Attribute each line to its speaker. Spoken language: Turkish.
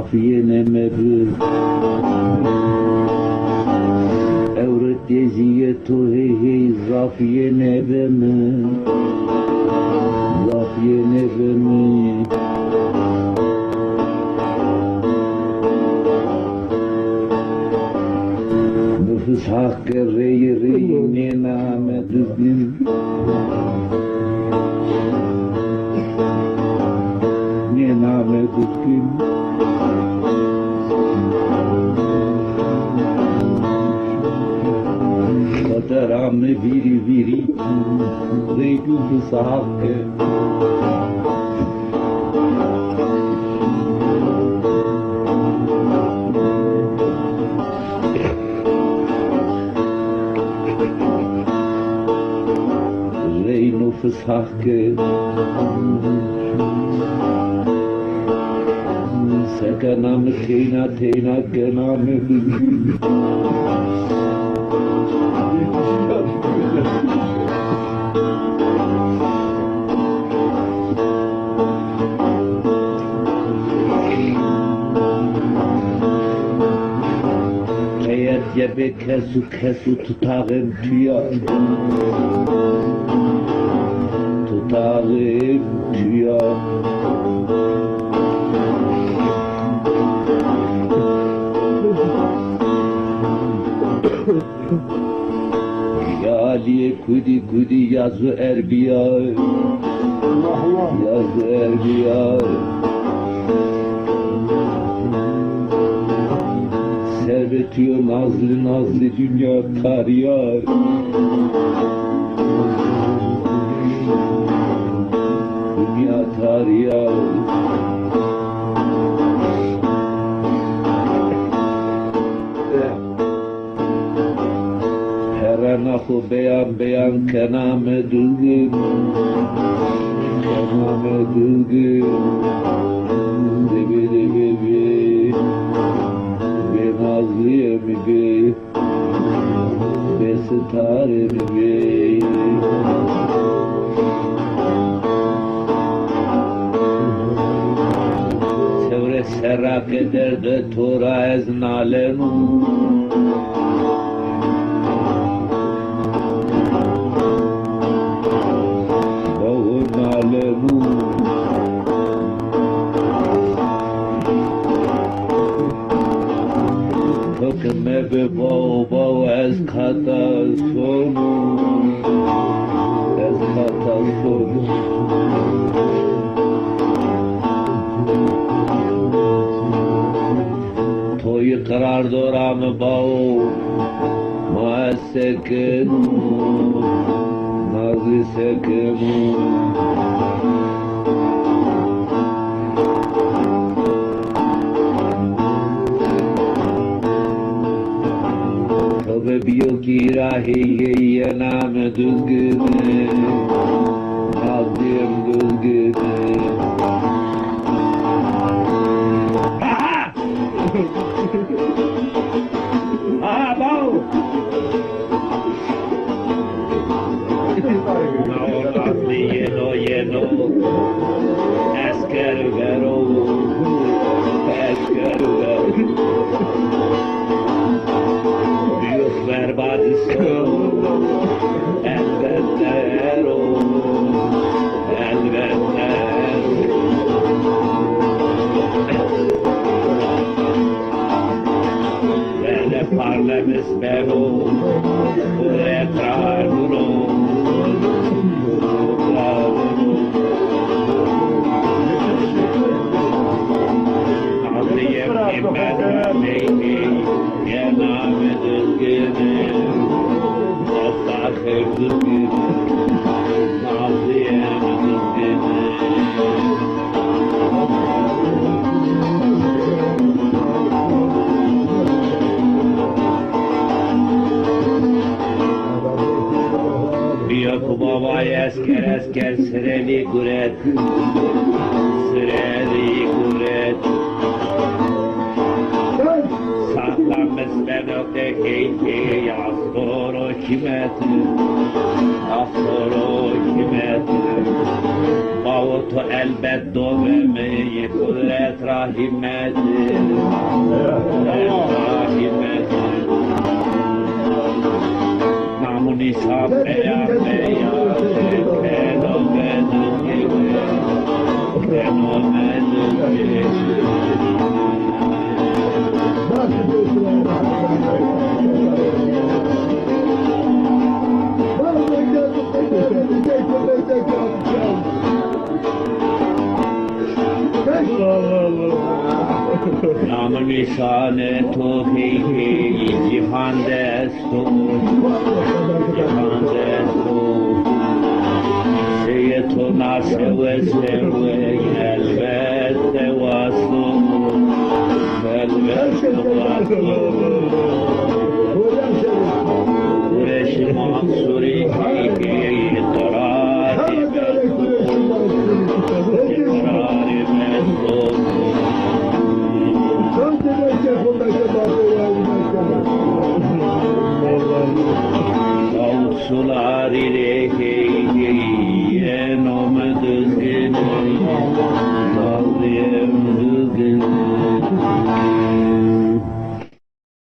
Speaker 1: zafiye nemebi Evret yeziyetu hey hey zafiye nebemi Zafiye nebemi Nüfus hakkı reyi reyi nename düzgün Nename düzgün Kaderamı viri viri Reyi nüfus hakkı Nüfus hakkı Sekanamı teyna teyna genamı Keyet yebe kesu kesu tutağım tüya Tutağım tüya Ya Aliye kudi kudi yazı erbiya Yazı erbiya Seyretiyor nazlı nazlı dünya tariyar Dünya tariyar Heranahu beyan beyan kename dülgün Kename dülgün Debi debi bi Be nazliye mi bi Be sitare mi bi Sevre serrak eder de tora ez nalenu Hükme be bao bao ez kata sonu Ez kata sonu Toy karar doram bao Ma sekenu Nazi sekenu Ve biyo ki rahiye name düzgüne Nazliyem düzgüne Aha! Aha bao! No nazli yeno yeno Esker vero Esker vero Verbadiso Elbetero Elbetero Vele parlemis beno Retraguno Adliyem immede meyni Yename düzgüne Ostahır düzgüne Nazliyem düzgüne Biyo babay esker esker sıreli guret Sıreli guret Mesbenokte keyke astoro kimet Astoro kimet Bavuto el elbet dövmeyi kudret rahimedir. Rahimedir. Namun isap beyan beyan fenomendir. Fenomendir. Nam nişane tu hey hey cihan destur cihan destur Seyyid-u naseve seve elbette vasıl elbette vasıl Kureş-i Mansuri hey hey ikrari ikrari mesut Sular ile